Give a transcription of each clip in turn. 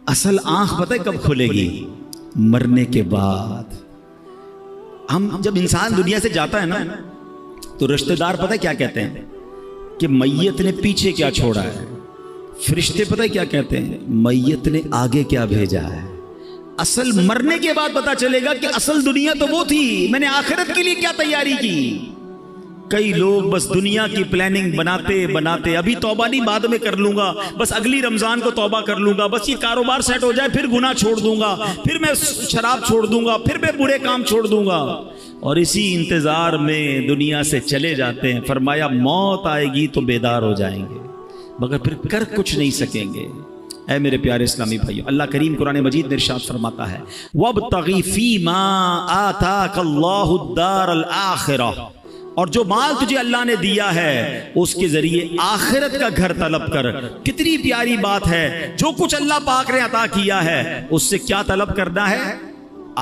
اصل آنکھ پتہ ہے کب کھلے گی؟ مرنے کے بعد۔ ہم جب انسان دنیا سے جاتا ہے نا تو رشتہ دار پتہ ہے کیا کہتے ہیں کہ میت نے پیچھے کیا چھوڑا ہے، فرشتے پتہ ہے کیا کہتے ہیں میت نے آگے کیا بھیجا ہے۔ اصل مرنے کے بعد پتہ چلے گا کہ اصل دنیا تو وہ تھی، میں نے آخرت کے لیے کیا تیاری کی۔ کئی لوگ بس دنیا کی پلاننگ بناتے بناتے، ابھی توبہ نہیں بعد میں کر لوں گا، بس اگلی رمضان کو توبہ کر لوں گا، بس یہ کاروبار سیٹ ہو جائے پھر گناہ چھوڑ دوں گا، پھر میں شراب چھوڑ دوں گا، پھر میں برے کام چھوڑ دوں گا، اور اسی انتظار میں دنیا سے چلے جاتے ہیں۔ فرمایا موت آئے گی تو بیدار ہو جائیں گے مگر پھر کر کچھ نہیں سکیں گے۔ اے میرے پیارے اسلامی بھائیو، اللہ کریم قرآن مجید میں ارشاد فرماتا ہے وَابْتَغِ فِي مَا آتَاكَ اللَّهُ الدَّارَ الْآخِرَةَ، اور جو مال تجھے اللہ نے دیا ہے اس کے ذریعے آخرت کا گھر طلب کر۔ کتنی پیاری بات ہے، جو کچھ اللہ پاک نے عطا کیا ہے اس سے کیا طلب کرنا ہے؟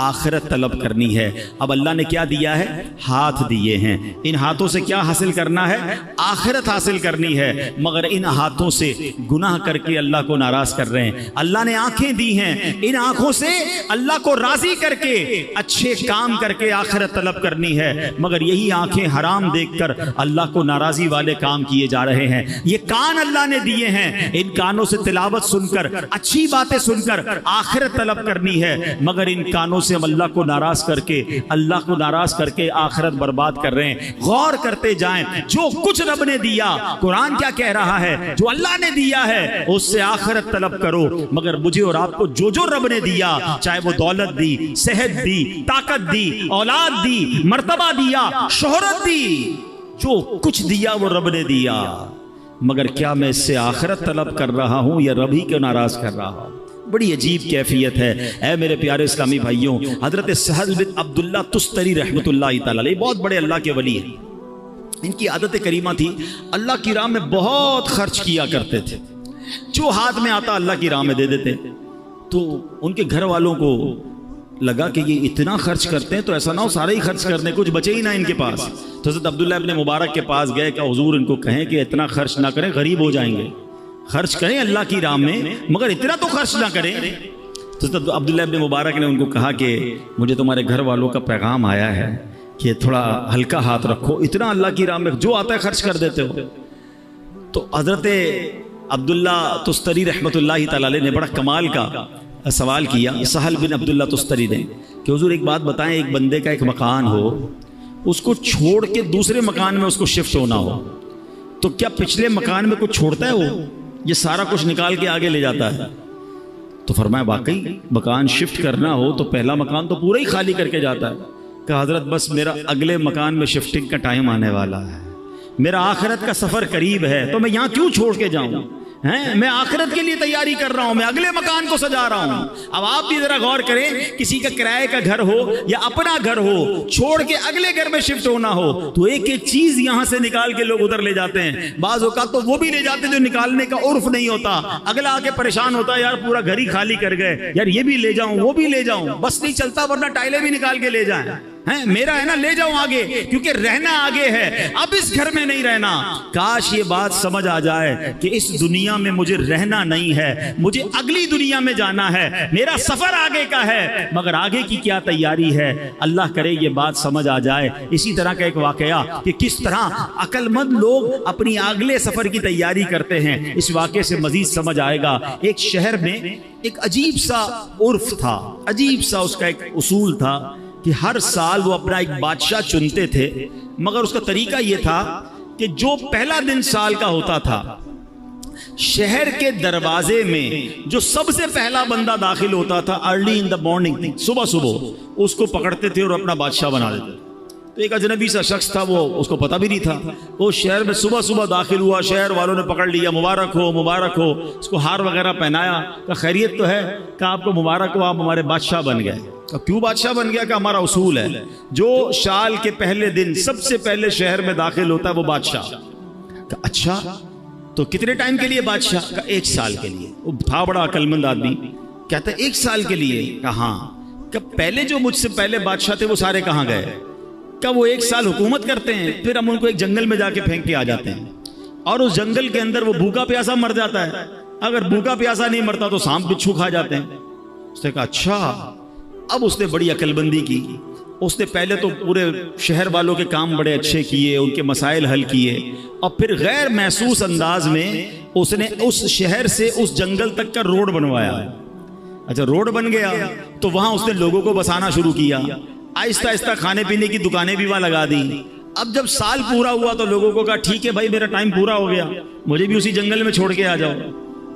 آخرت طلب کرنی ہے۔ اب اللہ نے کیا دیا ہے؟ ہاتھ دیے ہیں، ان ہاتھوں سے کیا حاصل کرنا ہے؟ آخرت حاصل کرنی ہے، مگر ان ہاتھوں سے گناہ کر کے اللہ کو ناراض کر رہے ہیں۔ اللہ نے آنکھیں دی ہیں، ان آنکھوں سے اللہ کو راضی کر کے اچھے کام کر کے آخرت طلب کرنی ہے، مگر یہی آنکھیں حرام دیکھ کر اللہ کو ناراضی والے کام کیے جا رہے ہیں۔ یہ کان اللہ نے دیے ہیں، ان کانوں سے تلاوت سن کر، اچھی باتیں سن کر آخرت طلب کرنی ہے، مگر ان کانوں سے ہم اللہ کو ناراض کر کے، اللہ کو ناراض کر کے آخرت برباد کر رہے ہیں۔ غور کرتے جائیں، جو کچھ رب نے دیا، قرآن کیا کہہ رہا ہے؟ جو اللہ نے دیا ہے اس سے آخرت طلب کرو، مگر مجھے اور آپ کو جو رب نے دیا، چاہے وہ دولت دی، صحت دی، طاقت دی، اولاد دی، مرتبہ دیا، شہرت دی، جو کچھ دیا وہ رب نے دیا، مگر کیا میں اس سے آخرت طلب کر رہا ہوں یا رب ہی کو ناراض کر رہا ہوں؟ بڑی عجیب کیفیت ہے۔ اے میرے پیارے اسلامی بھائیوں، حضرت سہل بن عبداللہ تستری رحمۃ اللہ تعالی علیہ بہت بڑے اللہ کے ولی ہیں۔ ان کی عادت کریمہ تھی اللہ کی راہ میں بہت خرچ کیا کرتے تھے، جو ہاتھ میں آتا اللہ کی راہ میں دے دیتے۔ تو ان کے گھر والوں کو لگا کہ یہ اتنا خرچ کرتے ہیں تو ایسا نہ ہو سارے ہی خرچ کرنے، کچھ بچے ہی نہ ان کے پاس۔ تو حضرت عبداللہ ابن مبارک کے پاس گئے کہ حضور ان کو کہیں کہ اتنا خرچ نہ کریں، غریب ہو جائیں گے، خرچ کریں اللہ کی راہ میں مگر اتنا تو خرچ نہ کریں۔ تو عبداللہ ابن مبارک نے ان کو کہا کہ مجھے تمہارے گھر والوں کا پیغام آیا ہے کہ تھوڑا ہلکا ہاتھ رکھو، اتنا اللہ کی راہ میں جو آتا ہے خرچ کر دیتے ہو۔ تو حضرت عبداللہ تستری رحمۃ اللہ تعالی علیہ نے بڑا کمال کا سوال کیا سہل بن عبداللہ تستری نے کہ حضور ایک بات بتائیں، ایک بندے کا ایک مکان ہو، اس کو چھوڑ کے دوسرے مکان میں اس کو شفٹ ہونا ہو، تو کیا پچھلے مکان میں کچھ چھوڑتا ہے وہ؟ یہ سارا کچھ نکال کے آگے لے جاتا ہے؟ تو فرمایا واقعی مکان شفٹ کرنا ہو تو پہلا مکان تو پورا ہی خالی کر کے جاتا ہے۔ کہ حضرت بس میرا اگلے مکان میں شفٹنگ کا ٹائم آنے والا ہے، میرا آخرت کا سفر قریب ہے، تو میں یہاں کیوں چھوڑ کے جاؤں؟ میں آخرت کے لیے تیاری کر رہا ہوں، میں اگلے مکان کو سجا رہا ہوں۔ اب آپ بھی ذرا غور کریں، کسی کا کرائے کا گھر ہو یا اپنا گھر ہو، چھوڑ کے اگلے گھر میں شفٹ ہونا ہو تو ایک ایک چیز یہاں سے نکال کے لوگ ادھر لے جاتے ہیں۔ بعض اوقات تو وہ بھی لے جاتے ہیں جو نکالنے کا عرف نہیں ہوتا، اگلا آ کے پریشان ہوتا ہے یار پورا گھر ہی خالی کر گئے، یار یہ بھی لے جاؤں وہ بھی لے جاؤں، بس نہیں چلتا ورنہ ٹائلیں بھی نکال کے لے جائیں، میرا ہے نا لے جاؤں آگے، کیونکہ رہنا آگے ہے، اب اس گھر میں نہیں رہنا۔ کاش یہ بات سمجھ آ جائے کہ اس دنیا میں مجھے رہنا نہیں ہے، مجھے اگلی دنیا میں جانا ہے، میرا سفر آگے کا ہے، مگر آگے کی کیا تیاری ہے؟ اللہ کرے یہ بات سمجھ آ جائے۔ اسی طرح کا ایک واقعہ کہ کس طرح عقل مند لوگ اپنی اگلے سفر کی تیاری کرتے ہیں، اس واقعے سے مزید سمجھ آئے گا۔ ایک شہر میں ایک عجیب سا عرف تھا، عجیب سا اس کا ایک اصول تھا کہ ہر سال وہ اپنا ایک بادشاہ چنتے تھے، مگر اس کا طریقہ یہ تھا کہ جو پہلا دن سال کا ہوتا تھا، شہر کے دروازے میں جو سب سے پہلا بندہ داخل ہوتا تھا ارلی ان دا مارننگ، صبح صبح اس کو پکڑتے تھے اور اپنا بادشاہ بنا دیتے تھے۔ تو ایک اجنبی سا شخص تھا، وہ اس کو پتہ بھی نہیں تھا، وہ شہر میں صبح صبح داخل ہوا، شہر والوں نے پکڑ لیا، مبارک ہو مبارک ہو، اس کو ہار وغیرہ پہنایا، کہ خیریت تو ہے؟ کہ آپ کو مبارک ہو، آپ ہمارے بادشاہ بن گئے۔ کیوں بادشاہ بن گیا؟ کہ ہمارا اصول ہے جو سال کے پہلے دن سب سے پہلے شہر میں داخل ہوتا ہے وہ بادشاہ۔ کہ اچھا تو کتنے ٹائم کے لیے بادشاہ؟ کہ 1 سال کے لیے۔ وہ تھا بڑا عقل مند آدمی، کہتا ہے 1 سال کے لیے؟ کہ ہاں۔ کہ پہلے جو مجھ سے پہلے بادشاہ تھے وہ سارے کہاں گئے؟ کہ وہ 1 سال حکومت کرتے ہیں، پھر ہم ان کو ایک جنگل میں جا کے پھینک کے آ جاتے ہیں، اور اس جنگل کے اندر وہ بھوکا پیاسا مر جاتا ہے۔ اگر بھوکا پیاسا نہیں مرتا تو سانپ بچھو کھا جاتے ہیں۔ اس نے کہا اچھا۔ اب اس نے بڑی عقل بندی کی، اس نے پہلے تو پورے شہر والوں کے کام بڑے اچھے کیے، ان کے مسائل حل کیے، اور پھر غیر محسوس انداز میں اس نے اس شہر سے اس جنگل تک کا روڈ بنوایا۔ اچھا روڈ بن گیا تو وہاں اس نے لوگوں کو بسانا شروع کیا، آہستہ آہستہ کھانے پینے کی دکانیں بھی وہاں لگا دی۔ اب جب سال پورا ہوا تو لوگوں کو کہا ٹھیک ہے بھائی میرا ٹائم پورا ہو گیا، مجھے بھی اسی جنگل میں چھوڑ کے آ جاؤ۔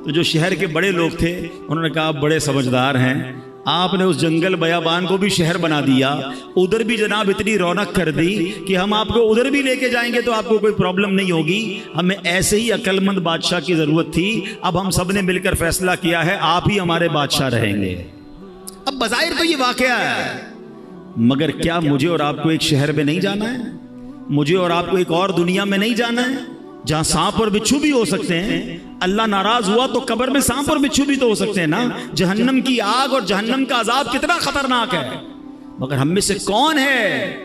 تو جو شہر کے بڑے لوگ تھے انہوں نے کہا آپ بڑے سمجھدار ہیں، آپ نے اس جنگل بیابان کو بھی شہر بنا دیا، ادھر بھی جناب اتنی رونق کر دی کہ ہم آپ کو ادھر بھی لے کے جائیں گے تو آپ کو کوئی پرابلم نہیں ہوگی۔ ہمیں ایسے ہی عقل مند بادشاہ کی ضرورت تھی، اب ہم سب نے مل کر فیصلہ کیا ہے آپ ہی ہمارے بادشاہ رہیں گے۔ اب بظاہر تو یہ واقعہ ہے، مگر کیا مجھے اور آپ کو ایک شہر میں نہیں جانا ہے؟ مجھے اور آپ کو ایک اور دنیا میں نہیں جانا ہے جہاں سانپ اور بچھو بھی ہو سکتے ہیں؟ اللہ ناراض ہوا تو قبر میں سانپ اور بچھو بھی تو ہو سکتے ہیں نا۔ جہنم کی آگ اور جہنم کا عذاب کتنا خطرناک ہے، مگر ہم میں سے کون ہے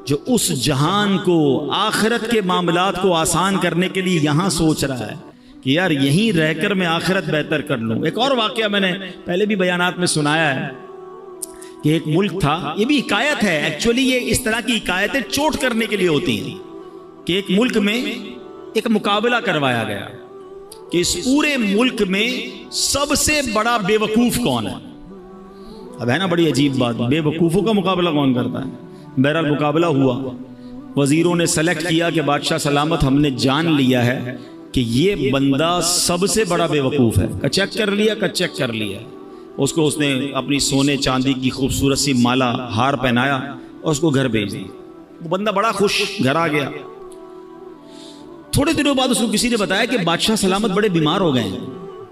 جو اس جہان کو، آخرت کے معاملات کو آسان کرنے کے لیے یہاں سوچ رہا ہے کہ یار یہیں رہ کر میں آخرت بہتر کر لوں۔ ایک اور واقعہ میں نے پہلے بھی بیانات میں سنایا ہے کہ ایک ملک تھا، یہ بھی حکایت ہے ایکچولی، یہ اس طرح کی حکایتیں چوٹ کرنے کے لیے ہوتی ہیں، کہ ایک ملک میں ایک مقابلہ کروایا گیا کہ اس پورے ملک میں سب سے بڑا بے وقوف کون ہے۔ اب ہے نا بڑی عجیب بات، بے وقوفوں کا مقابلہ کون کرتا ہے؟ بہرحال مقابلہ ہوا، وزیروں نے سلیکٹ کیا کہ بادشاہ سلامت ہم نے جان لیا ہے کہ یہ بندہ سب سے بڑا بے وقوف ہے۔ چیک کر لیا اس کو، اس نے اپنی سونے چاندی کی خوبصورت سی مالا ہار پہنایا اور اس کو گھر بھیج دی۔ وہ بندہ بڑا خوش گھر آ گیا۔ تھوڑے دنوں بعد اس کو کسی نے بتایا کہ بادشاہ سلامت بڑے بیمار ہو گئے ہیں۔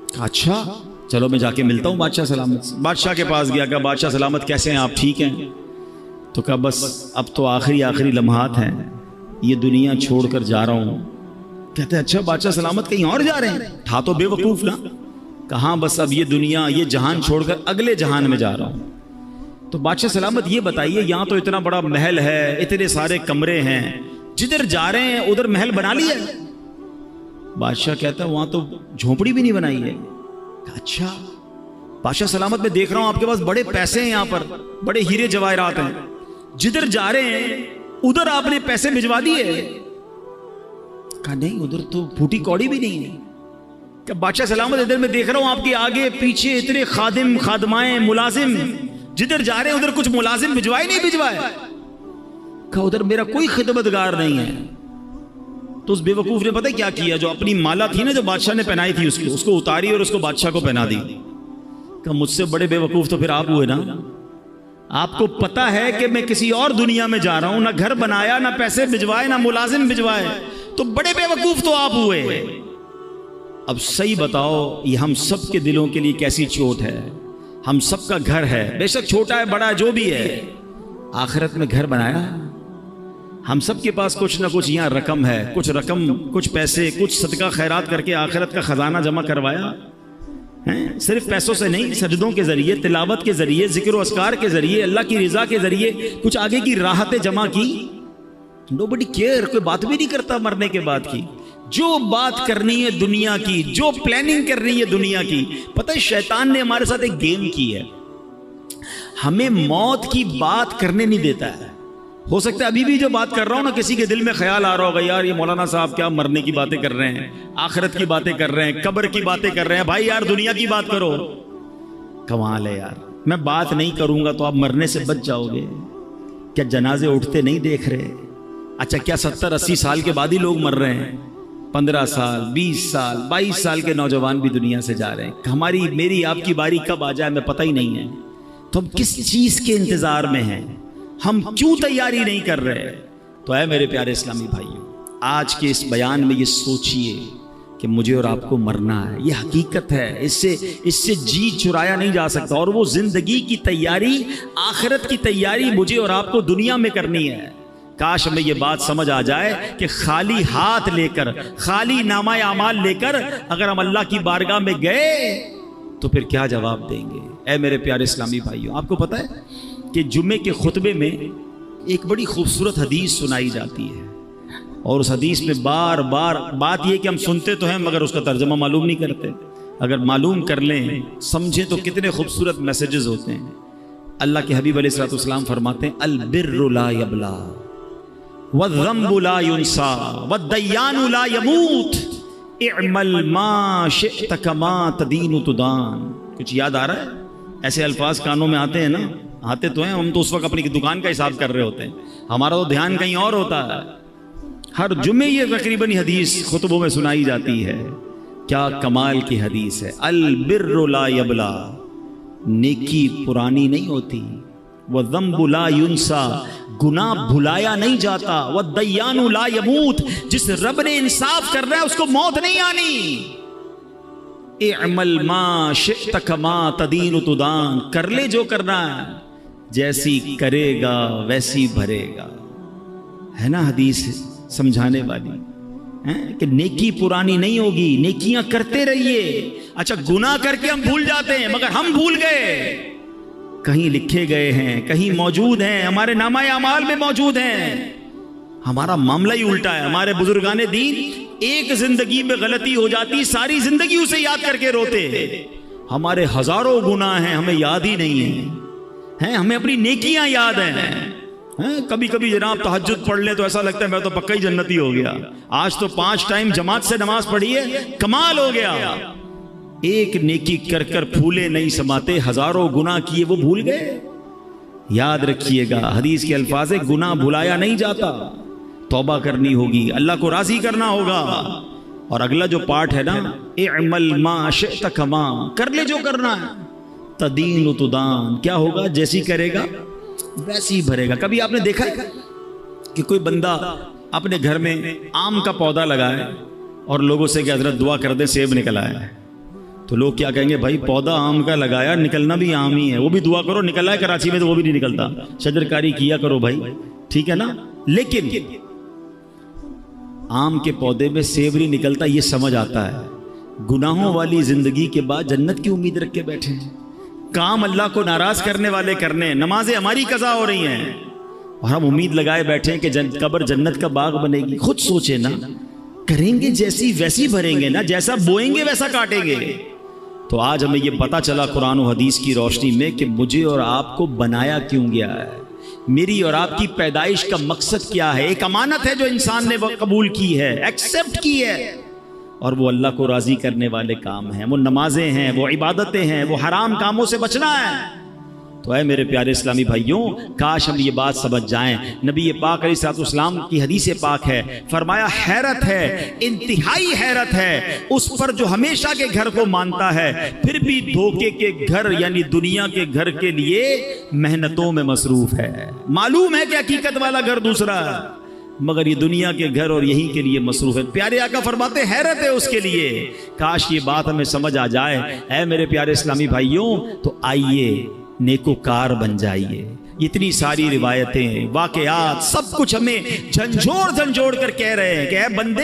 کہا اچھا چلو میں جا کے ملتا ہوں بادشاہ سلامت سے۔ بادشاہ کے پاس گیا، کہا بادشاہ سلامت کیسے ہیں آپ، ٹھیک ہیں؟ تو کہا بس اب تو آخری لمحات ہیں، یہ دنیا چھوڑ کر جا رہا ہوں۔ کہتے ہیں اچھا بادشاہ سلامت کہیں اور جا رہے ہیں؟ تھا تو بے وقوف نا۔ کہاں بس اب یہ دنیا، یہ جہان چھوڑ کر اگلے جہان میں جا رہا ہوں۔ تو بادشاہ سلامت یہ بتائیے یہاں تو اتنا بڑا محل ہے، اتنے سارے کمرے ہیں، جدھر جا رہے ہیں ادھر محل بنا لیا ہے؟ بادشاہ کہتا ہے وہاں تو جھونپڑی بھی نہیں بنائی ہے۔ اچھا بادشاہ سلامت میں دیکھ رہا ہوں آپ کے پاس بڑے پیسے ہیں، یہاں پر بڑے ہیرے جواہرات ہیں، جدھر جا رہے ہیں ادھر آپ نے پیسے بھجوا دیے؟ کہا نہیں ادھر تو پھوٹی کوڑی بھی نہیں ہے۔ کہ بادشاہ سلامت ادھر میں دیکھ رہا ہوں آپ کے آگے پیچھے اتنے خادم خادمائیں ملازم، جدھر جا رہے ہیں ادھر کچھ ملازم بھجوائے نہیں بھجوائے؟ کہا ادھر میرا کوئی خدمتگار نہیں ہے۔ تو اس بے وقوف نے پتہ کیا کیا، جو اپنی مالا تھی نا جو بادشاہ نے پہنائی تھی اس کو اتاری اور اس کو بادشاہ کو پہنا دی۔ کہا مجھ سے بڑے بے وقوف تو پھر آپ ہوئے نا، آپ کو پتا ہے کہ میں کسی اور دنیا میں جا رہا ہوں، نہ گھر بنایا، نہ پیسے بھجوائے، نہ ملازم بھجوائے، تو بڑے بے وقوف تو آپ ہوئے۔ اب صحیح بتاؤ یہ ہم سب کے دلوں کے لیے کیسی چوٹ ہے؟ ہم سب کا گھر ہے، بے شک چھوٹا ہے بڑا ہے جو بھی ہے، آخرت میں گھر بنایا؟ ہم سب کے پاس کچھ نہ کچھ یہاں رقم ہے، کچھ رقم، کچھ پیسے، کچھ صدقہ خیرات کر کے آخرت کا خزانہ جمع کروایا ہے؟ صرف پیسوں سے نہیں، سجدوں کے ذریعے، تلاوت کے ذریعے، ذکر و اذکار کے ذریعے، اللہ کی رضا کے ذریعے کچھ آگے کی راحتیں جمع کی؟ نوبڈی کیئر، کوئی بات بھی نہیں کرتا مرنے کے بعد کی۔ جو بات کرنی ہے دنیا کی، جو پلاننگ کرنی ہے دنیا کی، پتہ ہے شیطان نے ہمارے ساتھ ایک گیم کی ہے، ہمیں موت کی بات کرنے نہیں دیتا ہے۔ ہو سکتا ہے ابھی بھی جو بات کر رہا ہوں نا کسی کے دل میں خیال آ رہا ہوگا یار یہ مولانا صاحب کیا مرنے کی باتیں کر رہے ہیں، آخرت کی باتیں کر رہے ہیں، قبر کی باتیں کر رہے ہیں، بھائی یار دنیا کی بات کرو۔ کمال ہے یار، میں بات نہیں کروں گا تو آپ مرنے سے بچ جاؤ گے؟ کیا جنازے اٹھتے نہیں دیکھ رہے؟ اچھا کیا 70-80 سال کے بعد ہی لوگ مر رہے ہیں؟ 15 سال 20 سال 22 سال کے نوجوان بھی دنیا سے جا رہے ہیں۔ ہماری میری آپ کی باری کب آ جائے ہمیں پتہ ہی نہیں ہے۔ تو ہم کس چیز کے انتظار میں ہیں؟ ہم کیوں تیاری نہیں کر رہے؟ تو اے میرے پیارے اسلامی بھائیوں، آج کے اس بیان میں یہ سوچئے کہ مجھے اور آپ کو مرنا ہے، یہ حقیقت ہے، اس سے جی چرایا نہیں جا سکتا۔ اور وہ زندگی کی تیاری، آخرت کی تیاری مجھے اور آپ کو دنیا میں کرنی ہے۔ کاش ہمیں یہ بات سمجھ آ جائے کہ خالی ہاتھ لے کر، خالی نامہ اعمال لے کر اگر ہم اللہ کی بارگاہ میں گئے تو پھر کیا جواب دیں گے؟ اے میرے پیارے اسلامی بھائیوں، آپ کو پتہ ہے کہ جمعے کے خطبے میں ایک بڑی خوبصورت حدیث سنائی جاتی ہے، اور اس حدیث میں بار بار بات یہ کہ ہم سنتے تو ہیں مگر اس کا ترجمہ معلوم نہیں کرتے۔ اگر معلوم کر لیں سمجھیں تو کتنے خوبصورت میسیجز ہوتے ہیں. اللہ کے حبیب علیہ الصلوۃ والسلام فرماتے ہیں البر لا یبلا والذنب لا ینسا والدیان لا یموت اعمل ما شئت کما تدین تدان. کچھ یاد آ رہا ہے؟ ایسے الفاظ کانوں میں آتے ہیں نا, آتے تو ہیں, ہم تو اس وقت اپنی دکان کا حساب کر رہے ہوتے ہیں, ہمارا تو دھیان کہیں اور ہوتا ہے. ہر جمعے یہ تقریباً حدیث خطبوں میں سنائی جاتی ہے. کیا کمال کی حدیث ہے. البر لا یبلا, نیکی پرانی نہیں ہوتی. والذنب لا ینسا, گناہ بھلایا نہیں جاتا. والدیان لا یموت, جس رب نے انصاف کر رہا ہے اس کو موت نہیں آنی. اعمل ما شئت کما تدین تدان, کر لے جو کرنا ہے, جیسی کرے گا ویسی بھرے گا. ہے نا حدیث سمجھانے والی کہ نیکی پرانی نہیں ہوگی, نیکیاں کرتے رہیے. اچھا گناہ کر کے ہم بھول جاتے ہیں, مگر ہم بھول گئے, کہیں لکھے گئے ہیں, کہیں موجود ہیں, ہمارے نامہ اعمال میں موجود ہیں. ہمارا معاملہ ہی الٹا ہے. ہمارے بزرگان دین ایک زندگی میں غلطی ہو جاتی ساری زندگی اسے یاد کر کے روتے. ہمارے ہزاروں گناہ ہیں, ہمیں یاد ہی نہیں ہیں, ہمیں اپنی نیکیاں یاد ہیں. کبھی کبھی جناب تہجد پڑھ لیں تو ایسا لگتا ہے میں تو پکا ہی جنتی ہو گیا. آج تو 5 ٹائم جماعت سے نماز پڑھی ہے, کمال ہو گیا. ایک نیکی کر کر پھولے نہیں سماتے, ہزاروں گناہ کیے وہ بھول گئے. یاد رکھیے گا حدیث کے الفاظ ہے, گناہ بھلایا نہیں جاتا, توبہ کرنی ہوگی, اللہ کو راضی کرنا ہوگا. اور اگلا جو پارٹ ہے نا, اعمل ما شئت کما, کر لے جو کرنا ہے. تدین تدان, کیا ہوگا, جیسی کرے گا ویسی بھرے گا. کبھی آپ نے دیکھا ہے کہ کوئی بندہ اپنے گھر میں آم کا پودا لگائے اور لوگوں سے کہ حضرت دعا کر دے سیب نکل آیا ہے, تو لوگ کیا کہیں گے, بھائی پودا آم کا لگایا, نکلنا بھی آم ہی ہے, وہ بھی دعا کرو, نکل آئے کراچی میں تو وہ بھی نہیں نکلتا, شجرکاری کیا کرو بھائی, ٹھیک ہے نا. لیکن آم کے پودے میں سیب نہیں نکلتا, یہ سمجھ آتا ہے. گناہوں والی زندگی کے بعد جنت کی امید رکھ کے بیٹھے ہیں. کام اللہ کو ناراض کرنے والے کرنے, نمازیں ہماری قضا ہو رہی ہیں, اور ہم امید لگائے بیٹھے ہیں کہ قبر جنت کا باغ بنے گی. خود سوچے نا, کریں گے جیسی ویسی بھریں گے نا, جیسا بوئیں گے ویسا کاٹیں گے. تو آج ہمیں یہ پتا چلا قرآن و حدیث کی روشنی میں کہ مجھے اور آپ کو بنایا کیوں گیا ہے, میری اور آپ کی پیدائش کا مقصد کیا ہے. ایک امانت ہے جو انسان نے قبول کی ہے, ایکسپٹ کی ہے, اور وہ اللہ کو راضی کرنے والے کام ہیں. وہ نمازیں ہیں, وہ عبادتیں ہیں, وہ حرام کاموں سے بچنا ہے. تو اے میرے پیارے اسلامی بھائیوں, کاش ہم یہ بات سمجھ جائیں. نبی پاک علیہ الصلوۃ والسلام کی حدیث پاک ہے, فرمایا حیرت ہے, انتہائی حیرت ہے اس پر جو ہمیشہ کے گھر کو مانتا ہے, پھر بھی دھوکے کے گھر یعنی دنیا کے گھر کے لیے محنتوں میں مصروف ہے. معلوم ہے کہ حقیقت والا گھر دوسرا ہے, مگر یہ دنیا کے گھر اور یہی کے لیے مصروف ہے. پیارے آقا فرماتے ہیں حیرت ہے اس کے لیے. کاش یہ بات ہمیں سمجھ آ جائے. اے میرے پیارے اسلامی بھائیوں, تو آئیے نیکوکار بن جائیے. اتنی ساری روایتیں, واقعات, سب کچھ ہمیں جھنجھوڑ کر کہہ رہے ہیں کہ اے بندے,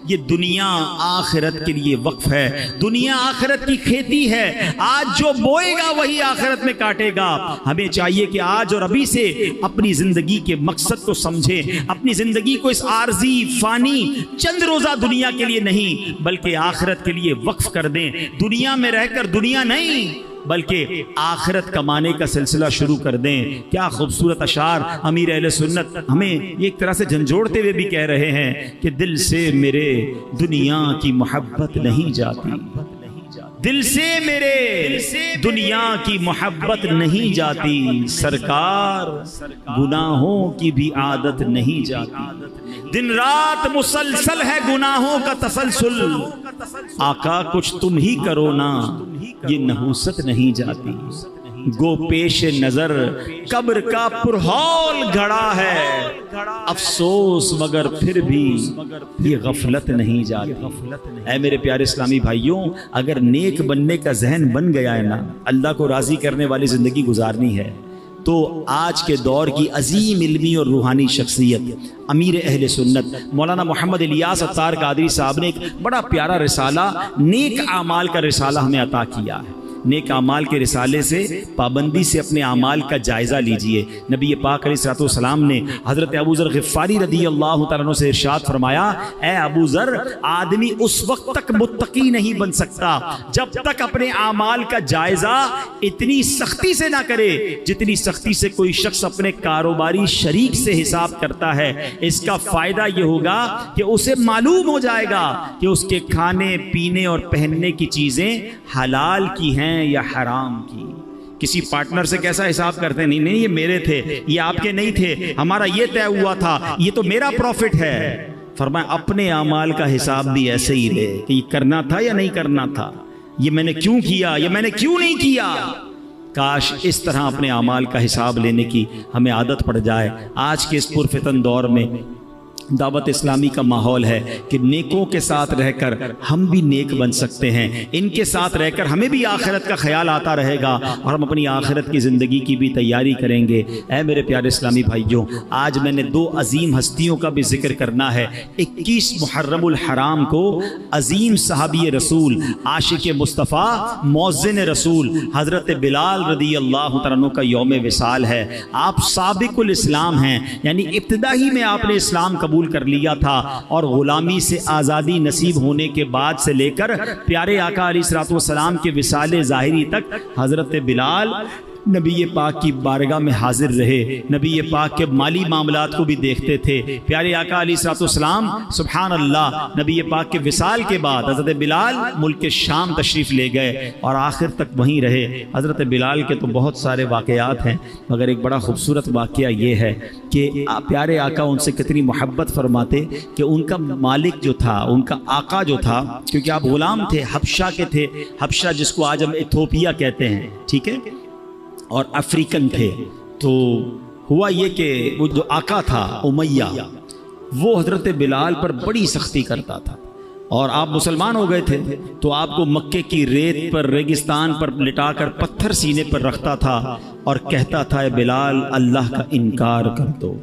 یہ دنیا آخرت کے لیے وقف ہے, دنیا آخرت کی کھیتی ہے, آج جو بوئے گا وہی آخرت میں کاٹے گا. ہمیں چاہیے کہ آج اور ابھی سے اپنی زندگی کے مقصد کو سمجھیں, اپنی زندگی کو اس عارضی فانی چند روزہ دنیا کے لیے نہیں بلکہ آخرت کے لیے وقف کر دیں. دنیا میں رہ کر دنیا نہیں بلکہ آخرت کمانے کا سلسلہ شروع کر دیں. کیا خوبصورت اشعار امیر اہل سنت ہمیں ایک طرح سے جھنجھوڑتے ہوئے بھی کہہ رہے ہیں کہ دل سے میرے دنیا کی محبت نہیں جاتی, دل سے میرے دنیا کی محبت نہیں جاتی, سرکار گناہوں کی بھی عادت نہیں جاتی, دن رات مسلسل ہے گناہوں کا تسلسل, آقا کچھ تم ہی کرو نا, یہ نحوست نہیں جاتی. گو پیش نظر قبر کا پرہول گھڑا ہے, افسوس مگر پھر بھی یہ غفلت نہیں جاتی. اے میرے پیارے اسلامی بھائیوں, اگر نیک بننے کا ذہن بن گیا ہے نا, اللہ کو راضی کرنے والی زندگی گزارنی ہے, تو آج کے دور کی عظیم علمی اور روحانی شخصیت امیر اہل سنت مولانا محمد الیاس عطار قادری صاحب نے ایک بڑا پیارا رسالہ نیک اعمال کا رسالہ ہمیں عطا کیا ہے. نیک اعمال کے رسالے سے پابندی سے اپنے اعمال کا جائزہ لیجئے۔ نبی پاک علیہ الصلوۃ والسلام نے حضرت ابو ذر غفاری رضی اللہ تعالیٰ عنہ سے ارشاد فرمایا، اے ابو ذر، آدمی اس وقت تک متقی نہیں بن سکتا جب تک اپنے اعمال کا جائزہ اتنی سختی سے نہ کرے جتنی سختی سے کوئی شخص اپنے کاروباری شریک سے حساب کرتا ہے۔ اس کا فائدہ یہ ہوگا کہ اسے معلوم ہو جائے گا کہ اس کے کھانے پینے اور پہننے کی چیزیں حلال کی ہیں یا حرام کی۔ کسی پارٹنر سے کیسا حساب کرتے ہیں؟ نہیں یہ میرے تھے، یہ آپ کے نہیں تھے، ہمارا یہ طے ہوا تھا، یہ تو میرا پروفٹ ہے۔ فرمایا اپنے اعمال کا حساب بھی ایسے ہی لے کہ یہ کرنا تھا یا نہیں کرنا تھا، یہ میں نے کیوں کیا، یہ میں نے کیوں نہیں کیا۔ کاش اس طرح اپنے اعمال کا حساب لینے کی ہمیں عادت پڑ جائے۔ آج کے اس پرفتن دور میں دعوت اسلامی کا ماحول ہے کہ نیکوں کے ساتھ رہ کر ہم بھی نیک بن سکتے ہیں، ان کے ساتھ رہ کر ہمیں بھی آخرت کا خیال آتا رہے گا اور ہم اپنی آخرت کی زندگی کی بھی تیاری کریں گے۔ اے میرے پیارے اسلامی بھائیوں، آج میں نے دو عظیم ہستیوں کا بھی ذکر کرنا ہے۔ 21 محرم الحرام کو عظیم صحابی رسول، عاشق مصطفیٰ، مؤذن رسول حضرت بلال رضی اللہ تعالیٰ عنہ کا یوم وصال ہے۔ آپ سابق الاسلام ہیں، یعنی ابتدائی میں آپ نے اسلام قبول کر لیا تھا اور غلامی سے آزادی نصیب ہونے کے بعد سے لے کر پیارے آقا علیہ الصلوۃ والسلام کے وصال ظاہری تک حضرت بلال نبی پاک کی بارگاہ میں حاضر رہے، نبی پاک کے مالی معاملات کو بھی دیکھتے تھے۔ پیارے آقا علیہ الصلوۃ والسلام سبحان اللہ نبی پاک کے وصال کے بعد حضرت بلال ملک شام تشریف لے گئے اور آخر تک وہیں رہے۔ حضرت بلال کے تو بہت سارے واقعات ہیں، مگر ایک بڑا خوبصورت واقعہ یہ ہے کہ پیارے آقا ان سے کتنی محبت فرماتے کہ ان کا مالک جو تھا، ان کا آقا جو تھا، کیونکہ آپ غلام تھے، حبشہ کے تھے، حبشہ جس کو آج ہم ایتھوپیا کہتے ہیں، ٹھیک ہے، اور افریقن تھے۔ تو ہوا یہ کہ وہ جو آقا تھا امیہ، وہ حضرت بلال پر بڑی سختی کرتا تھا، اور آپ مسلمان ہو گئے تھے تو آپ کو مکے کی ریت پر، ریگستان پر لٹا کر پتھر سینے پر رکھتا تھا اور کہتا تھا اے بلال اللہ کا انکار کر دو،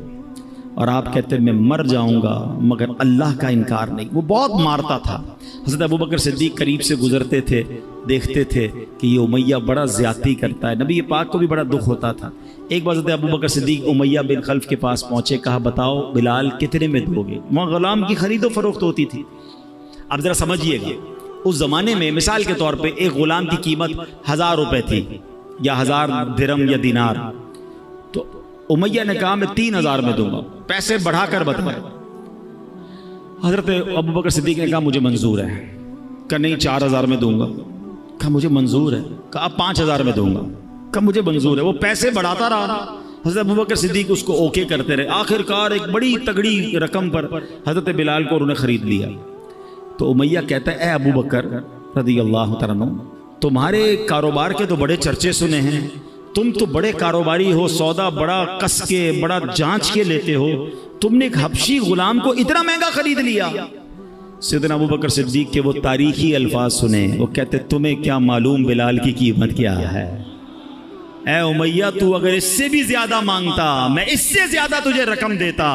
اور آپ کہتے میں مر جاؤں گا مگر اللہ کا انکار نہیں۔ وہ بہت مارتا تھا۔ حضرت ابوبکر صدیق قریب سے گزرتے تھے، دیکھتے تھے کہ یہ امیہ بڑا زیادتی کرتا ہے، نبی پاک کو بھی بڑا دکھ ہوتا تھا۔ ایک بار حضرت ابوبکر صدیق امیہ بن خلف کے پاس پہنچے، کہا بتاؤ بلال کتنے میں دو گے؟ وہاں غلام کی خرید و فروخت ہوتی تھی۔ اب ذرا سمجھیے گا، اس زمانے میں مثال کے طور پہ ایک غلام کی قیمت 1000 روپے تھی یا 1000 درہم یا دینار، تو امیہ نے کہا میں 3000 میں دوں گا، پیسے بڑھا کر بتائے۔ حضرت ابوبکر صدیق نے کہا مجھے منظور ہے، کہا نہیں 4000 میں دوں گا، کہا مجھے منظور ہے، کہا 5000 میں دوں گا، کہا مجھے منظور ہے۔ وہ پیسے بڑھاتا رہا، حضرت ابوبکر صدیق اس کو اوکے کرتے رہے، آخر کار ایک بڑی تگڑی رقم پر حضرت بلال کو انہوں نے خرید لیا۔ تو امیہ کہتا ہے اے ابوبکر رضی اللہ تعالیٰ عنہ، تمہارے کاروبار کے تو بڑے چرچے سنے ہیں، تم تو بڑے کاروباری ہو، سودا بڑا کس کے بڑا جانچ کے لیتے ہو، تم نے ایک حبشی غلام کو اتنا مہنگا خرید لیا۔ سیدنا ابوبکر صدیق کے وہ تاریخی الفاظ سنے، وہ کہتے تمہیں کیا معلوم بلال کی قیمت کیا ہے؟ اے امیہ تو اگر اس سے بھی زیادہ مانگتا میں اس سے زیادہ تجھے رقم دیتا۔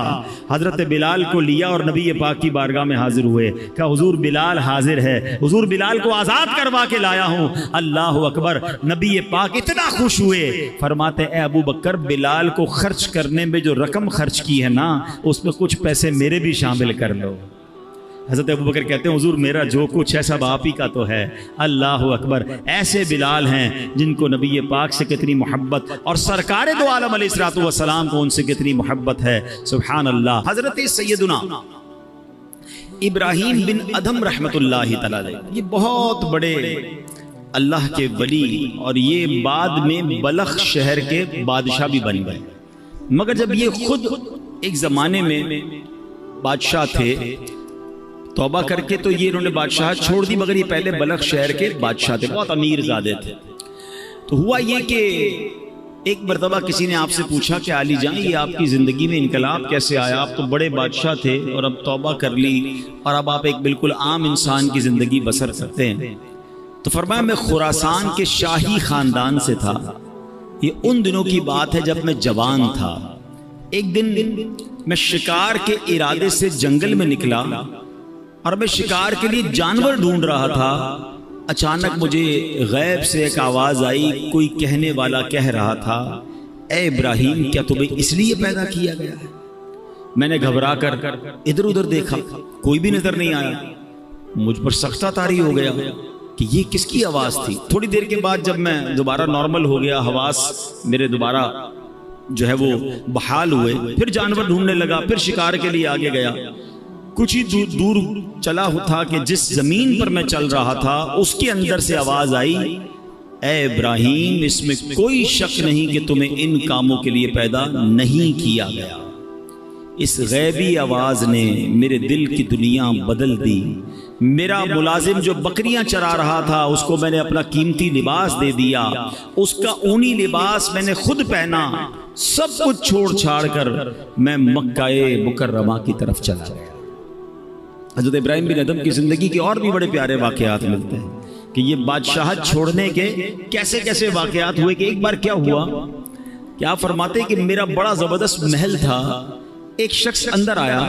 حضرت بلال کو لیا اور نبی پاک کی بارگاہ میں حاضر ہوئے، کہا حضور بلال حاضر ہے، حضور بلال کو آزاد کروا کے لایا ہوں۔ اللہ اکبر، نبی پاک اتنا خوش ہوئے، فرماتے اے ابو بکر بلال کو خرچ کرنے میں جو رقم خرچ کی ہے نا، اس میں کچھ پیسے میرے بھی شامل کر لو۔ حضرت ابوبکر کہتے ہیں حضور میرا جو کچھ ہے سب آپ ہی کا تو ہے۔ اللہ اکبر، ایسے بلال ہیں جن کو نبی پاک سے کتنی محبت اور سرکار دو عالم علیہ الصلوۃ والسلام کو ان سے کتنی محبت ہے، سبحان اللہ۔ حضرت سیدنا ابراہیم بن ادھم رحمۃ اللہ تعالی علیہ، یہ بہت بڑے اللہ کے ولی اور یہ بعد میں بلخ شہر کے بادشاہ بھی بن گئے، مگر جب یہ خود ایک زمانے میں بادشاہ تھے، توبہ کر کے تو یہ انہوں نے بادشاہ چھوڑ دی، مگر یہ پہلے بلخ شہر کے بادشاہ تھے، بہت امیر زادے تھے۔ تو ہوا یہ کہ ایک مرتبہ کسی نے آپ سے پوچھا کہ علی جان یہ آپ کی زندگی میں انقلاب کیسے آیا؟ آپ تو بڑے بادشاہ تھے اور اب توبہ کر لی اور اب آپ ایک بالکل عام انسان کی زندگی بسر کرتے ہیں۔ تو فرمایا میں خراسان کے شاہی خاندان سے تھا، یہ ان دنوں کی بات ہے جب میں جوان تھا۔ ایک دن میں شکار کے ارادے سے جنگل میں نکلا اور میں شکار کے لیے جانور ڈھونڈ رہا تھا، اچانک مجھے غیب سے ایک آواز آئی، کوئی کہنے والا کہہ رہا تھا، اے ابراہیم کیا تمہیں اس لیے پیدا کیا گیا ہے؟ میں نے گھبرا کر ادھر ادھر دیکھا، کوئی بھی نظر نہیں آیا۔ مجھ پر سختہ طاری ہو گیا کہ یہ کس کی آواز تھی۔ تھوڑی دیر کے بعد جب میں دوبارہ نارمل ہو گیا، حواس میرے دوبارہ جو ہے وہ بحال ہوئے، پھر جانور ڈھونڈنے لگا، پھر شکار کے لیے آگے گیا۔ کچھ ہی دور چلا تھا کہ جس زمین پر میں چل رہا تھا اس کے اندر سے آواز آئی، اے ابراہیم اس میں کوئی شک نہیں کہ تمہیں ان کاموں کے لیے پیدا نہیں کیا گیا۔ اس غیبی آواز نے میرے دل کی دنیا بدل دی۔ میرا ملازم جو بکریاں چرا رہا تھا اس کو میں نے اپنا قیمتی لباس دے دیا، اس کا اونی لباس میں نے خود پہنا، سب کچھ چھوڑ چھاڑ کر میں مکہ مکرمہ کی طرف چلا گیا۔ حضرت ابراہیم بن ادم کی زندگی کے اور بھی بڑے پیارے واقعات ملتے ہیں کہ یہ بادشاہت چھوڑنے کے کیسے کیسے واقعات ہوئے۔ کہ ایک بار کیا ہوا کہ آپ فرماتے کہ میرا بڑا زبردست محل تھا، ایک شخص اندر آیا،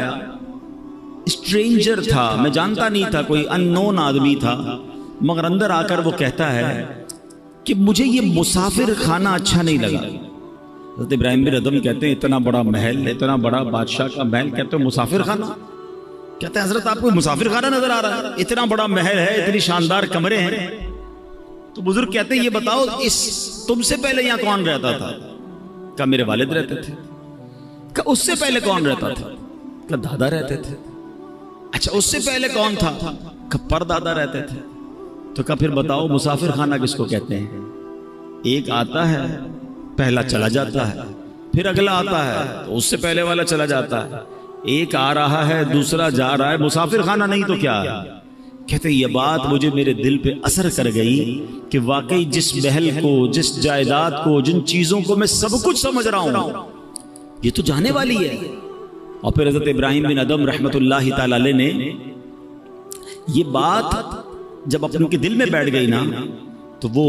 اسٹرینجر تھا، میں جانتا نہیں تھا، کوئی ان نون آدمی تھا، مگر اندر آ کر وہ کہتا ہے کہ مجھے یہ مسافر خانہ اچھا نہیں لگا۔ حضرت ابراہیم بن ادم کہتے ہیں اتنا بڑا محل، اتنا بڑا بادشاہ کا محل، کہتے ہیں مسافر خانہ؟ کہتے ہیں حضرت آپ کو مسافر خانہ نظر آ رہا ہے؟ اتنا بڑا محل ہے، اتنی شاندار کمرے ہیں۔ تو بزرگ کہتے ہیں یہ بتاؤ تم سے پہلے یہاں کون رہتا تھا؟ کہا میرے والد رہتے تھے۔ کہا اس سے پہلے کون رہتا تھا؟ کہا دادا رہتے تھے۔ اچھا اس سے پہلے کون تھا؟ کہا پردادا رہتے تھے۔ تو کہا پھر بتاؤ مسافر خانہ کس کو کہتے ہیں؟ ایک آتا ہے پہلا چلا جاتا ہے، پھر اگلا آتا ہے تو اس سے پہلے والا چلا جاتا ہے، ایک آ رہا ہے دوسرا جا رہا ہے، مسافر خانہ نہیں تو کیا ہے؟ کہتے ہیں یہ بات مجھے میرے دل پہ اثر کر گئی کہ واقعی جس محل کو، جس جائیداد کو، جن چیزوں کو میں سب کچھ سمجھ رہا ہوں یہ تو جانے والی ہے۔ اور پھر حضرت ابراہیم بن ادم رحمت اللہ تعالی علیہ نے یہ بات جب اپنے کے دل میں بیٹھ گئی نا تو وہ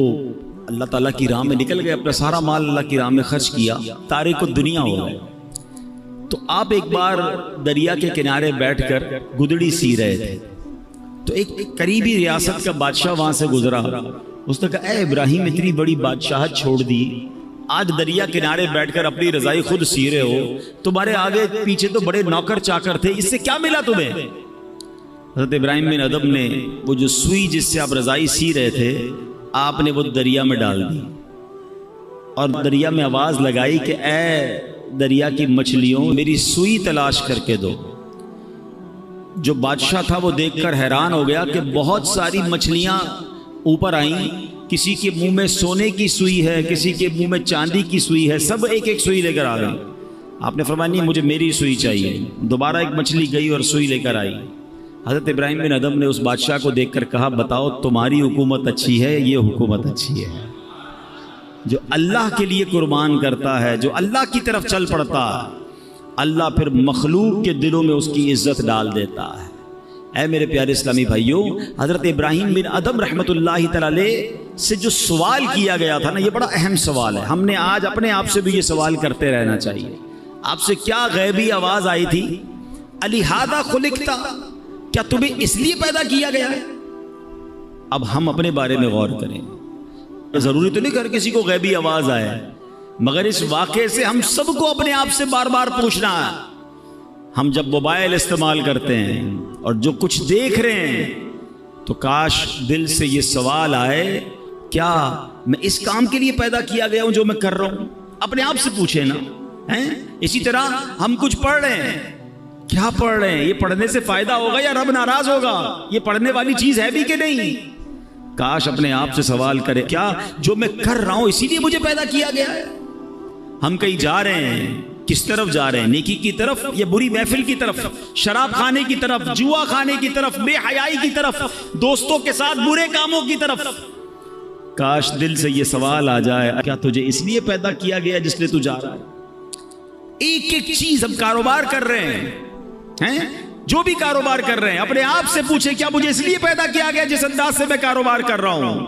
اللہ تعالیٰ کی راہ میں نکل گئے، اپنا سارا مال اللہ کی راہ میں خرچ کیا، تارک الدنیا ہو گئے۔ تو آپ ایک بار دریا کے کنارے بیٹھ کر گدڑی سی رہے تھے تو ایک قریبی ریاست کا بادشاہ وہاں سے گزرا، اس نے کہا اے ابراہیم اتنی بڑی بادشاہت چھوڑ دی، آج دریا کنارے بیٹھ کر اپنی رضائی خود سی رہے ہو، تمہارے آگے پیچھے تو بڑے نوکر چاکر تھے، اس سے کیا ملا تمہیں؟ حضرت ابراہیم بن ادم نے وہ جو سوئی جس سے آپ رضائی سی رہے تھے آپ نے وہ دریا میں ڈال دی اور دریا میں آواز لگائی کہ اے دریا کی مچھلیوں میری سوئی تلاش کر کے دو۔ جو بادشاہ تھا وہ دیکھ کر حیران ہو گیا کہ بہت ساری مچھلیاں اوپر آئیں، کسی کے منہ میں سونے کی سوئی ہے، کسی کے منہ میں چاندی کی سوئی ہے، سب ایک ایک سوئی لے کر آ گئی۔ آپ نے فرمایا نہیں مجھے میری سوئی چاہیے۔ دوبارہ ایک مچھلی گئی اور سوئی لے کر آئی۔ حضرت ابراہیم بن ادم نے اس بادشاہ کو دیکھ کر کہا بتاؤ تمہاری حکومت اچھی ہے یہ حکومت اچھی ہے؟ جو اللہ کے لیے قربان کرتا ہے، جو اللہ کی طرف چل پڑتا ہے، اللہ پھر مخلوق کے دلوں میں اس کی عزت ڈال دیتا ہے۔ اے میرے پیارے اسلامی بھائیوں، حضرت ابراہیم بن ادم رحمت اللہ تعالی سے جو سوال کیا گیا تھا نا یہ بڑا اہم سوال ہے۔ ہم نے آج اپنے آپ سے بھی یہ سوال کرتے رہنا چاہیے۔ آپ سے کیا غیبی آواز آئی تھی؟ الہذا خلقتا، کیا تمہیں اس لیے پیدا کیا گیا ہے؟ اب ہم اپنے بارے میں غور کریں۔ ضروری تو نہیں کہ ہر کسی کو غیبی آواز آئے، مگر اس واقعے سے ہم سب کو اپنے آپ سے بار بار پوچھنا ہے۔ ہم جب موبائل استعمال کرتے ہیں اور جو کچھ دیکھ رہے ہیں تو کاش دل سے یہ سوال آئے کیا میں اس کام کے لیے پیدا کیا گیا ہوں جو میں کر رہا ہوں؟ اپنے آپ سے پوچھیں نا۔ اسی طرح ہم کچھ پڑھ رہے ہیں، کیا پڑھ رہے ہیں؟ یہ پڑھنے سے فائدہ ہوگا یا رب ناراض ہوگا؟ یہ پڑھنے والی چیز ہے بھی کہ نہیں؟ کاش اپنے آپ سے سوال کرے کیا جو میں کر رہا ہوں اسی لیے مجھے پیدا کیا گیا ہے؟ ہم کہیں جا رہے ہیں، کس طرف جا رہے ہیں؟ نیکی کی طرف یا بری محفل کی طرف؟ شراب کھانے کی طرف، جوا کھانے کی طرف، بے حیائی کی طرف، دوستوں کے ساتھ برے کاموں کی طرف؟ کاش دل سے یہ سوال آ جائے کیا تجھے اس لیے پیدا کیا گیا جس لیے تو جا رہا ہے؟ ایک ایک چیز ہم کاروبار کر رہے ہیں، جو بھی کاروبار کر رہے ہیں اپنے آپ سے پوچھیں کیا مجھے اس لیے پیدا کیا گیا جس انداز سے میں کاروبار کر رہا ہوں؟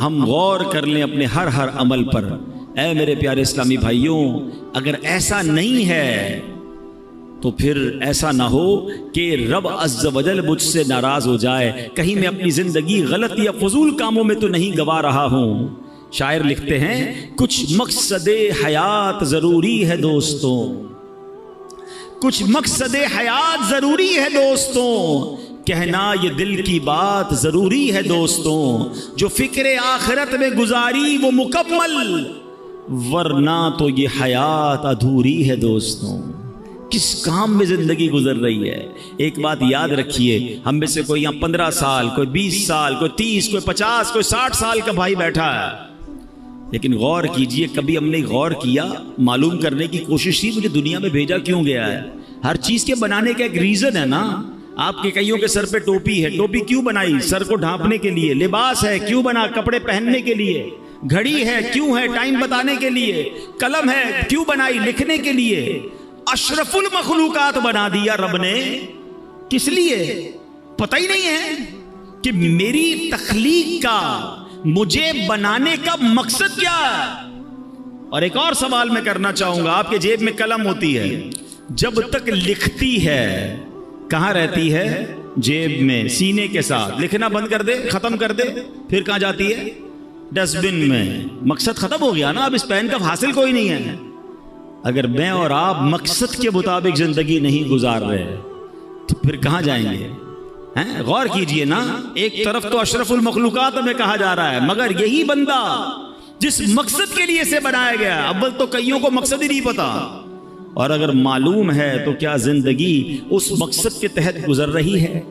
ہم غور کر لیں اپنے ہر عمل پر۔ اے میرے پیارے اسلامی بھائیوں، اگر ایسا نہیں ہے تو پھر ایسا نہ ہو کہ رب عز و جل مجھ سے ناراض ہو جائے، کہیں میں اپنی زندگی غلط یا فضول کاموں میں تو نہیں گوا رہا ہوں۔ شاعر لکھتے ہیں کچھ مقصد حیات ضروری ہے دوستوں، کچھ مقصد حیات ضروری ہے دوستوں، کہنا یہ دل کی بات ضروری ہے دوستوں، جو فکر آخرت میں گزاری وہ مکمل، ورنہ تو یہ حیات ادھوری ہے دوستوں۔ کس کام میں زندگی گزر رہی ہے؟ ایک بات یاد رکھیے، ہم میں سے کوئی یہاں 15 سال، کوئی 20 سال، کوئی 30، کوئی 50، کوئی 60 سال کا بھائی بیٹھا ہے، لیکن غور کیجئے، کبھی ہم نے غور کیا، معلوم کرنے کی کوشش کی مجھے دنیا میں بھیجا کیوں گیا ہے؟ ہر چیز کے بنانے کا ایک ریزن ہے نا۔ آپ کے کئیوں کے سر پہ ٹوپی ہے، ٹوپی کیوں بنائی؟ سر کو ڈھانپنے کے لیے۔ لباس ہے، کیوں بنا؟ کپڑے پہننے کے لیے۔ گھڑی ہے، کیوں ہے؟ ٹائم بتانے کے لیے۔ قلم ہے، کیوں بنائی؟ لکھنے کے لیے۔ اشرف المخلوقات بنا دیا رب نے، کس لیے؟ پتہ ہی نہیں ہے کہ میری تخلیق کا، مجھے بنانے کا مقصد کیا ہے۔ اور ایک اور سوال میں کرنا چاہوں گا، آپ کے جیب میں قلم ہوتی ہے، جب تک لکھتی ہے کہاں رہتی ہے؟ جیب میں، سینے کے ساتھ۔ لکھنا بند کر دے، ختم کر دے، پھر کہاں جاتی ہے؟ ڈسٹ بن میں۔ مقصد ختم ہو گیا نا، اب اس پین کا حاصل کوئی نہیں ہے۔ اگر میں اور آپ مقصد کے مطابق زندگی نہیں گزار رہے تو پھر کہاں جائیں گے؟ غور کیجئے نا، ایک طرف تو اشرف المخلوقات ہمیں کہا جا رہا ہے، مگر یہی بندہ جس مقصد کے لیے سے بنایا گیا، اول تو کئیوں کو مقصد ہی نہیں پتا، اور اگر معلوم ہے تو کیا زندگی اس مقصد کے تحت گزر رہی ہے؟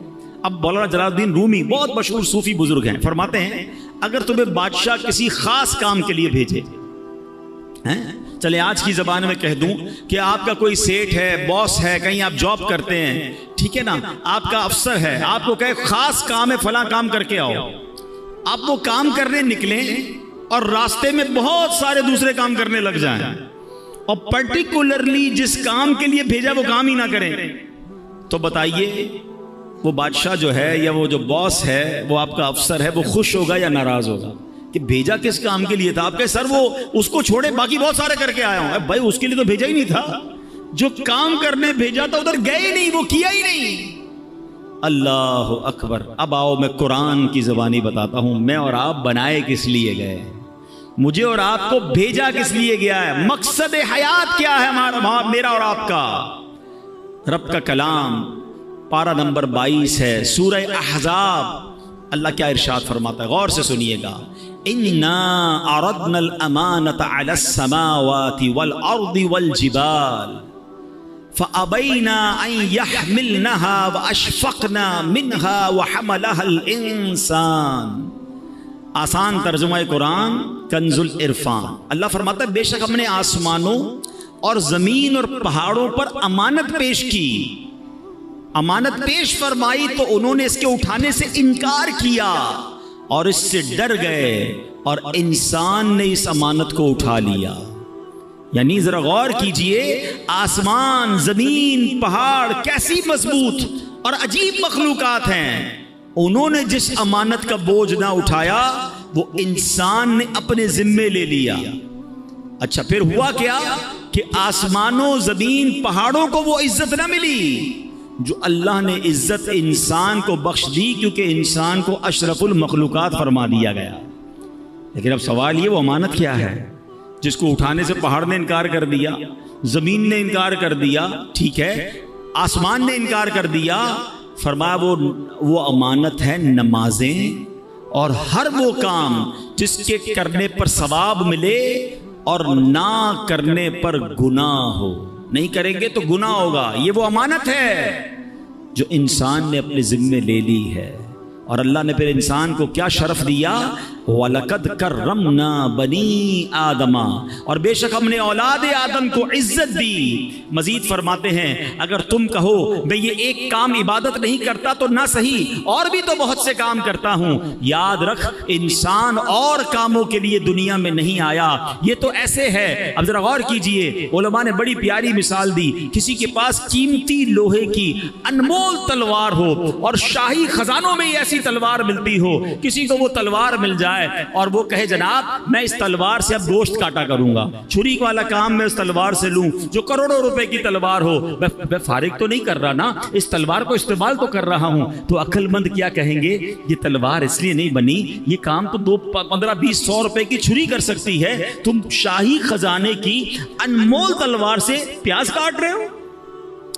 اب مولانا جلال الدین رومی بہت مشہور صوفی بزرگ ہیں، فرماتے ہیں اگر تمہیں بادشاہ کسی خاص کام کے لیے بھیجے، چلے آج کی زبان میں کہہ دوں کہ آپ کا کوئی سیٹ ہے، باس ہے، کہیں آپ جاب کرتے ہیں، ٹھیک ہے نا، آپ کا افسر ہے، آپ کو کہے خاص کام ہے، فلاں کام کر کے آؤ، آپ وہ کام کرنے نکلیں اور راستے میں بہت سارے دوسرے کام کرنے لگ جائیں، اور پرٹیکولرلی جس کام کے لیے بھیجا وہ کام ہی نہ کریں، تو بتائیے وہ بادشاہ جو ہے یا وہ جو باس ہے، وہ آپ کا افسر ہے، وہ خوش ہوگا یا ناراض ہوگا؟ کہ بھیجا کس کام کے لیے تھا؟ آپ کے سر وہ اس کو چھوڑے باقی بہت سارے کر کے آیا ہوں۔ بھائی اس کے لیے تو بھیجا ہی نہیں تھا، جو کام کرنے بھیجا تھا ادھر گئے ہی نہیں، وہ کیا ہی نہیں۔ اللہ اکبر۔ اب آؤ میں قرآن کی زبانی بتاتا ہوں، میں اور آپ بنائے کس لیے گئے، مجھے اور آپ کو بھیجا کس لیے گیا ہے، مقصد حیات کیا ہے ہمارا، میرا اور آپ کا؟ رب کا کلام پارہ نمبر 22 ہے، سورہ احزاب۔ اللہ کیا ارشاد فرماتا ہے، غور سے سنیے گا۔ اِنَّا عَرَضْنَا الْأَمَانَةَ عَلَى السَّمَاوَاتِ وَالْأَرْضِ وَالْجِبَالِ فَأَبَيْنَا أَن يَحْمِلْنَهَا وَأَشْفَقْنَا مِنْهَا وَحَمَلَهَا الْإِنسَانُ۔ آسان ترجمہ قرآن کنز العرفان۔ اللہ فرماتا ہے بے شک ہم نے آسمانوں اور زمین اور پہاڑوں پر امانت پیش کی، امانت پیش فرمائی تو انہوں نے اس کے اٹھانے سے انکار کیا اور اس سے ڈر گئے، اور انسان نے اس امانت کو اٹھا لیا۔ یعنی ذرا غور کیجئے، آسمان، زمین، پہاڑ کیسی مضبوط اور عجیب مخلوقات ہیں، انہوں نے جس امانت کا بوجھ نہ اٹھایا وہ انسان نے اپنے ذمے لے لیا۔ اچھا پھر ہوا کیا کہ آسمانوں، زمین، پہاڑوں کو وہ عزت نہ ملی جو اللہ نے عزت انسان کو بخش دی، کیونکہ انسان کو اشرف المخلوقات فرما دیا گیا۔ لیکن اب سوال یہ، وہ امانت کیا ہے جس کو اٹھانے سے پہاڑ نے انکار کر دیا، زمین نے انکار کر دیا، ٹھیک ہے، آسمان نے انکار کر دیا؟ فرمایا وہ امانت ہے نمازیں اور ہر وہ کام جس کے کرنے پر ثواب ملے اور نہ کرنے پر گناہ ہو۔ نہیں کریں گے تو گناہ ہوگا، یہ وہ امانت ہے جو انسان نے اپنے ذمے لے لی ہے۔ اور اللہ نے پھر انسان کو کیا شرف دیا؟ وَلَقَدْ كَرَّمْنَا بَنِي آدَمَ، اور بے شک ہم نے اولاد آدم کو عزت دی۔ مزید فرماتے ہیں اگر تم کہو میں یہ ایک کام عبادت نہیں کرتا تو نہ صحیح، اور بھی تو بہت سے کام کرتا ہوں، یاد رکھ انسان اور کاموں کے لیے دنیا میں نہیں آیا، یہ تو ایسے ہے۔ اب ذرا غور کیجئے، علماء نے بڑی پیاری مثال دی، کسی کے پاس قیمتی لوہے کی انمول تلوار ہو اور شاہی خزانوں میں ایسی تلوار ملتی ہو، کسی کو وہ تلوار مل جائے جائے اور وہ کہے جناب میں اس تلوار سے اب گوشت کاٹا کروں گا، چھری والا کام میں اس تلوار سے لوں جو کروڑوں روپے کی تلوار ہو، میں فارغ تو نہیں کر رہا نا، اس تلوار کو استعمال تو کر رہا ہوں. تو عقل مند کیا کہیں گے، یہ تلوار اس لیے نہیں بنی، یہ کام تو 15-20-100 روپے کی چھری کر سکتی ہے، تم شاہی خزانے کی انمول تلوار سے پیاز کاٹ رہے ہو.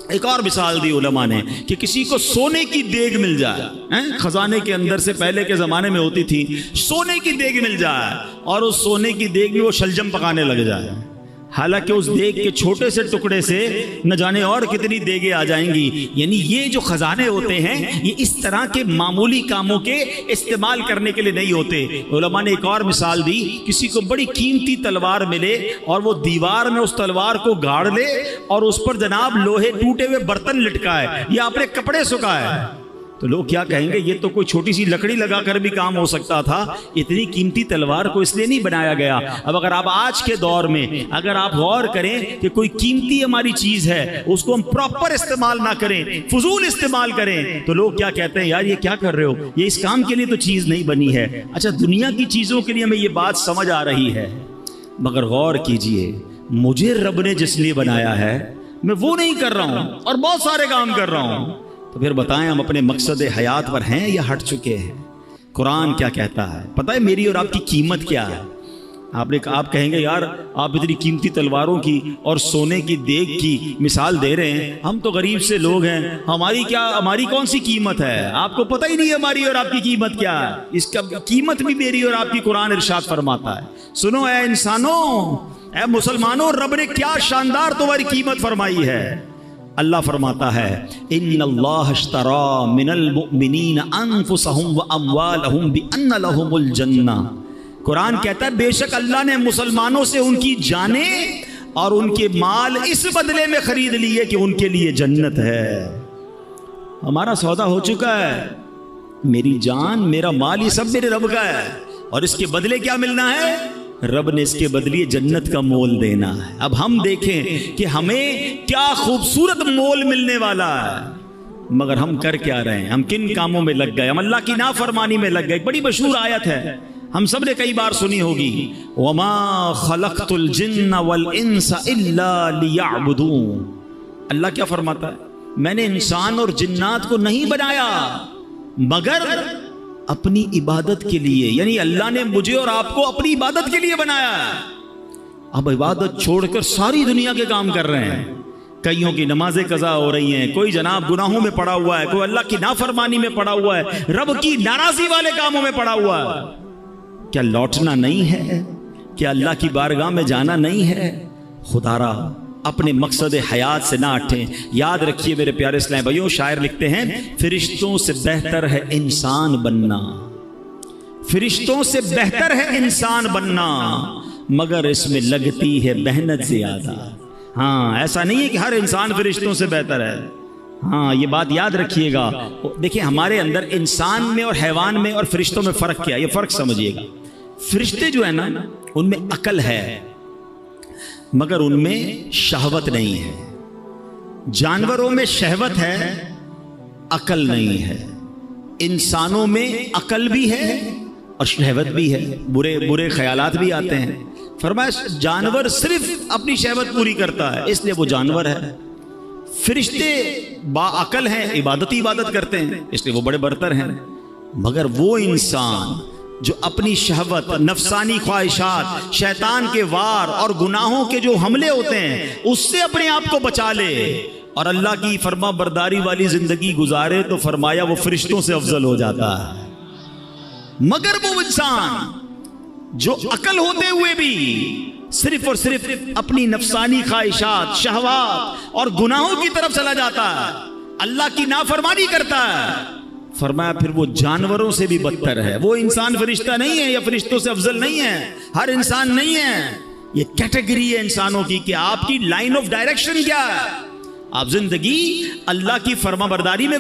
ایک اور مثال دی علماء نے کہ کسی کو سونے کی دیگ مل جائے، خزانے کے اندر سے پہلے کے زمانے میں ہوتی تھی، سونے کی دیگ مل جائے اور اس سونے کی دیگ میں وہ شلجم پکانے لگ جائے، حالانکہ اس دیگ کے چھوٹے سے ٹکڑے سے نہ جانے اور کتنی دیگیں آ جائیں گی. یعنی یہ جو خزانے ہوتے ہیں یہ اس طرح کے معمولی کاموں کے استعمال کرنے کے لیے نہیں ہوتے. علماء نے ایک اور مثال دی، کسی کو بڑی قیمتی تلوار ملے اور وہ دیوار میں اس تلوار کو گاڑ لے اور اس پر جناب لوہے ٹوٹے ہوئے برتن لٹکائے یا اپنے کپڑے سکھائے، تو لوگ کیا کہیں گے، یہ تو کوئی چھوٹی سی لکڑی لگا کر بھی کام ہو سکتا تھا، اتنی قیمتی تلوار کو اس لیے نہیں بنایا گیا. اب اگر آپ آج کے دور میں اگر آپ غور کریں کہ کوئی قیمتی ہماری چیز ہے اس کو ہم پراپر استعمال نہ کریں، فضول استعمال کریں، تو لوگ کیا کہتے ہیں، یار یہ کیا کر رہے ہو، یہ اس کام کے لیے تو چیز نہیں بنی ہے. اچھا دنیا کی چیزوں کے لیے ہمیں یہ بات سمجھ آ رہی ہے، مگر غور کیجئے مجھے رب نے جس لیے بنایا ہے میں وہ نہیں کر رہا ہوں اور بہت سارے کام کر رہا ہوں. تو پھر بتائیں ہم اپنے مقصد حیات پر ہیں یا ہٹ چکے ہیں؟ قرآن کیا کہتا ہے پتہ ہے میری اور آپ کی قیمت کیا ہے؟ آپ کہیں گے یار آپ اتنی قیمتی تلواروں کی اور سونے کی دیگ کی مثال دے رہے ہیں، ہم تو غریب سے لوگ ہیں، ہماری کون سی قیمت ہے؟ آپ کو پتہ ہی نہیں ہماری اور آپ کی قیمت کیا ہے. اس کا قیمت بھی میری اور آپ کی قرآن ارشاد فرماتا ہے. سنو اے انسانوں، اے مسلمانوں، رب نے کیا شاندار تمہاری قیمت فرمائی ہے. اللہ فرماتا ہے ان اللہ اشترى من المؤمنین انفسهم واموالهم بان لهم الجنہ. قرآن کہتا ہے بے شک اللہ نے مسلمانوں سے ان کی جانیں اور ان کے مال اس بدلے میں خرید لیے کہ ان کے لیے جنت ہے. ہمارا سودا ہو چکا ہے، میری جان میرا مال یہ سب میرے رب کا ہے، اور اس کے بدلے کیا ملنا ہے؟ رب نے اس کے بدلے جنت کا مول دینا ہے. اب ہم دیکھیں کہ ہمیں کیا خوبصورت مول ملنے والا ہے، مگر ہم کر کیا رہے ہیں، ہم کن کاموں میں لگ گئے، ہم اللہ کی نافرمانی میں لگ گئے. ایک بڑی مشہور آیت ہے، ہم سب نے کئی بار سنی ہوگی، وَمَا خَلَقْتُ الْجِنَّ وَالْإِنسَ إِلَّا لِيَعْبُدُونَ. اللہ کیا فرماتا ہے، میں نے انسان اور جنات کو نہیں بنایا مگر اپنی عبادت کے لیے. یعنی اللہ نے مجھے اور آپ کو اپنی عبادت کے لیے بنایا. اب عبادت چھوڑ کر ساری دنیا کے کام کر رہے ہیں، کئیوں کی نمازیں قضا ہو رہی ہیں، کوئی جناب گناہوں میں پڑا ہوا ہے، کوئی اللہ کی نافرمانی میں پڑا ہوا ہے، رب کی ناراضی والے کاموں میں پڑا ہوا ہے. کیا لوٹنا نہیں ہے؟ کیا اللہ کی بارگاہ میں جانا نہیں ہے؟ خدا را اپنے مقصد حیات سے نہ ہٹیں. یاد رکھیے میرے پیارے اسلام بھائیوں، شاعر لکھتے ہیں فرشتوں سے بہتر ہے انسان بننا، فرشتوں سے بہتر ہے انسان بننا، مگر اس میں لگتی ہے محنت زیادہ. ہاں ایسا نہیں ہے کہ ہر انسان فرشتوں سے بہتر ہے. ہاں یہ بات یاد رکھیے گا. دیکھیں ہمارے اندر انسان میں اور حیوان میں اور فرشتوں میں فرق کیا ہے، یہ فرق سمجھیے گا. فرشتے جو ہے نا ان میں عقل ہے مگر ان میں شہوت نہیں ہے. جانوروں میں شہوت ہے، عقل نہیں ہے. انسانوں میں عقل بھی ہے اور شہوت بھی ہے، برے خیالات بھی آتے ہیں. فرمایا جانور صرف اپنی شہوت پوری کرتا ہے اس لیے وہ جانور ہے. فرشتے با عقل ہیں، عبادت کرتے ہیں اس لیے وہ بڑے برتر ہیں. مگر وہ انسان جو اپنی شہوت، نفسانی خواہشات، شیطان کے وار اور گناہوں کے جو حملے ہوتے ہیں اس سے اپنے آپ کو بچا لے اور اللہ کی فرما برداری والی زندگی گزارے تو فرمایا وہ فرشتوں سے افضل ہو جاتا ہے. مگر وہ انسان جو عقل ہوتے ہوئے بھی صرف اور صرف اپنی نفسانی خواہشات، شہوات اور گناہوں کی طرف چلا جاتا ہے، اللہ کی نافرمانی کرتا ہے، فرمایا پھر وہ جانوروں سے بھی بدتر ہے. وہ انسان فرشتہ نہیں ہے یا فرشتوں سے افضل نہیں ہے، ہر انسان نہیں ہے. یہ کیٹیگری ہے انسانوں کی کہ آپ کی لائن آف ڈائریکشن کیا ہے. آپ زندگی اللہ کی فرما برداری میں